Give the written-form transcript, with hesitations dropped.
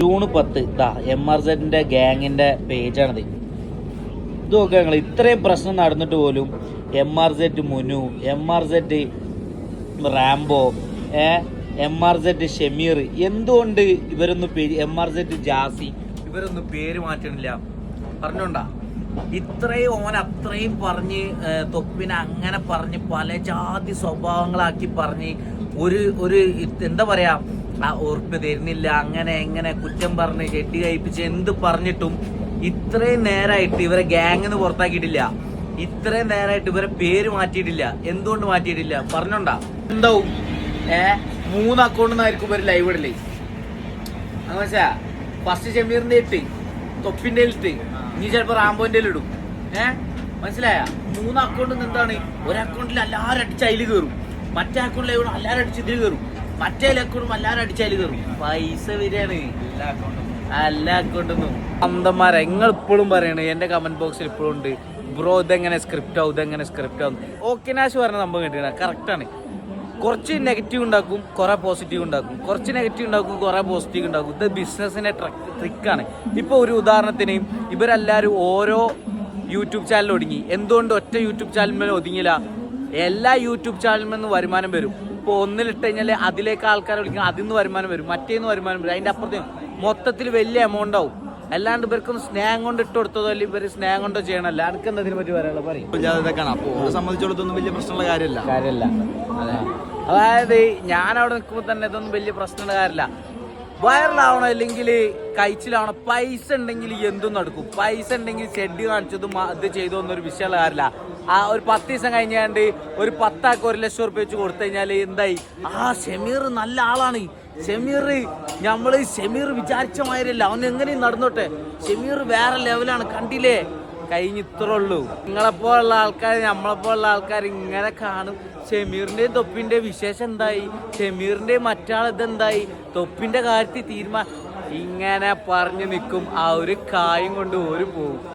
June 10 MRZന്റെ ഗ്യാങ്ങിന്റെ പേജാണിത്. ഇത് നോക്കുക ഞങ്ങൾ, ഇത്രയും പ്രശ്നം നടന്നിട്ട് പോലും MRZ Munu, MRZ Rambo, MRZ Shameer, എന്തുകൊണ്ട് ഇവരൊന്നും MRZ ജാസി ഇവരൊന്നും പേര് മാറ്റണില്ല? പറഞ്ഞോണ്ടാ ഇത്രയും ഓൻ അത്രയും പറഞ്ഞ് തൊപ്പിനെ അങ്ങനെ പറഞ്ഞ് പല ജാതി സ്വഭാവങ്ങളാക്കി പറഞ്ഞ് ഒരു എന്താ പറയാ, ഉറപ്പ് തരുന്നില്ല, അങ്ങനെ എങ്ങനെ കുറ്റം പറഞ്ഞ് ചെട്ടി കഴിപ്പിച്ച് എന്ത് പറഞ്ഞിട്ടും ഇത്രയും നേരമായിട്ട് ഇവരെ ഗ്യാങ്ങിന്ന് പുറത്താക്കിയിട്ടില്ല. ഇത്രയും നേരമായിട്ട് ഇവരെ പേര് മാറ്റിയിട്ടില്ല. എന്തുകൊണ്ട് മാറ്റിയിട്ടില്ല? പറഞ്ഞോണ്ടാ എന്താവും? 3 അക്കൗണ്ടിൽ നിന്നായിരിക്കും ഇവർ ലൈവ് ഇടല്ലേ. അങ്ങനെ ഫസ്റ്റ് ഷമീറിന്റെ ഇട്ട്, തൊപ്പിന്റെ ഇട്ട്, ഇനി ചിലപ്പോ റാംബോന്റെ ഇടും. മനസ്സിലായ? 3 അക്കൗണ്ടിൽ നിന്ന് എന്താണ്, ഒരു അക്കൗണ്ടിൽ എല്ലാവരും അടിച്ച് അതിൽ കയറും, മറ്റേ അക്കൗണ്ടിൽ എല്ലാവരും അടിച്ച് ഇതിൽ കയറും, മറ്റേ അക്കൗണ്ടും എല്ലാവരും അടിച്ച് അതിൽ കയറും. പൈസ വരികയാണ് എല്ലാ അക്കൗണ്ടിന്നും. അന്തന്മാരെ നിങ്ങൾ ഇപ്പോഴും പറയണേ, എന്റെ കമന്റ് ബോക്സിൽ ഇപ്പോഴും ഉണ്ട്, ബ്രോ ഇതെങ്ങനെ സ്ക്രിപ്റ്റ് ആവും, ഇതെങ്ങനെ സ്ക്രിപ്റ്റ് ആവും. ഓക്കെ നാശ് പറഞ്ഞ സംഭവം കേട്ടില്ല, കറക്റ്റാണ്. കുറച്ച് നെഗറ്റീവ് ഉണ്ടാക്കും, കുറെ പോസിറ്റീവ് ഉണ്ടാക്കും, കുറച്ച് നെഗറ്റീവ് ഉണ്ടാക്കും, കുറെ പോസിറ്റീവ് ഉണ്ടാക്കും. ഇത് ബിസിനസ്സിന്റെ ട്രിക്കാണ്. ഇപ്പോൾ ഒരു ഉദാഹരണത്തിന് ഇവരെല്ലാവരും ഓരോ യൂട്യൂബ് ചാനൽ ഒടുങ്ങി. എന്തുകൊണ്ട് ഒറ്റ യൂട്യൂബ് ചാനലിൽ ഒതുങ്ങിയില്ല? എല്ലാ യൂട്യൂബ് ചാനലിൽ നിന്ന് വരുമാനം വരും. ഇപ്പോൾ ഒന്നിലിട്ട് കഴിഞ്ഞാൽ അതിലേക്ക് ആൾക്കാരെ വിളിക്കണം, അതിൽ നിന്ന് വരുമാനം വരും, മറ്റേന്ന് വരുമാനം വരും, അതിൻ്റെ അപ്പുറത്ത് മൊത്തത്തിൽ വലിയ എമൗണ്ട് ആവും. അല്ലാണ്ട് ഇവർക്കൊന്നും സ്നേഹം കൊണ്ട് ഇട്ട് കൊടുത്തതോ അല്ല ഇവർ സ്നേഹം കൊണ്ടോ ചെയ്യണമല്ല. എനിക്ക് എന്നതിനെ പറ്റി പറയാനുള്ള പറയും. അപ്പോൾ സംബന്ധിച്ചിടത്തൊന്നും വലിയ പ്രശ്നമുള്ള കാര്യമല്ല. അതെ, അതായത് ഞാൻ അവിടെ നിൽക്കുമ്പോൾ തന്നെ ഇതൊന്നും വലിയ പ്രശ്നമുള്ള കാര്യമില്ല. വൈറലാവണം, അല്ലെങ്കിൽ കഴിച്ചിലാവണം. പൈസ ഉണ്ടെങ്കിൽ എന്തും നടക്കും. പൈസ ഉണ്ടെങ്കിൽ ഷെഡ് കാണിച്ചതും ഇത് ചെയ്തോന്നൊരു വിഷയമുള്ള കാര്യമില്ല. ഒരു 10 ദിവസം കഴിഞ്ഞാണ്ട് ഒരു 10 ആൾക്ക് 1 ലക്ഷം റുപ്യ വെച്ച് കൊടുത്തു കഴിഞ്ഞാൽ എന്തായി? ഷമീർ നല്ല ആളാണ്, ഷമീർ വിചാരിച്ച മാതിരിയല്ല, അവൻ എങ്ങനെയും നടന്നോട്ടെ, ഷമീർ വേറെ ലെവലാണ്, കണ്ടില്ലേ, കഴിഞ്ഞ് ഇത്രേ ഉള്ളൂ. നിങ്ങളെപ്പോലുള്ള ആൾക്കാർ, നമ്മളെപ്പോലുള്ള ആൾക്കാർ ഇങ്ങനെ കാണും. ഷമീറിന്റെയും തൊപ്പിന്റെ വിശേഷം എന്തായി, ഷമീറിന്റെയും മറ്റാളിതെന്തായി, തൊപ്പിന്റെ കാര്യത്തിൽ ഇങ്ങനെ പറഞ്ഞു നിൽക്കും. ആ ഒരു കായും കൊണ്ട് ഒരു പോകും.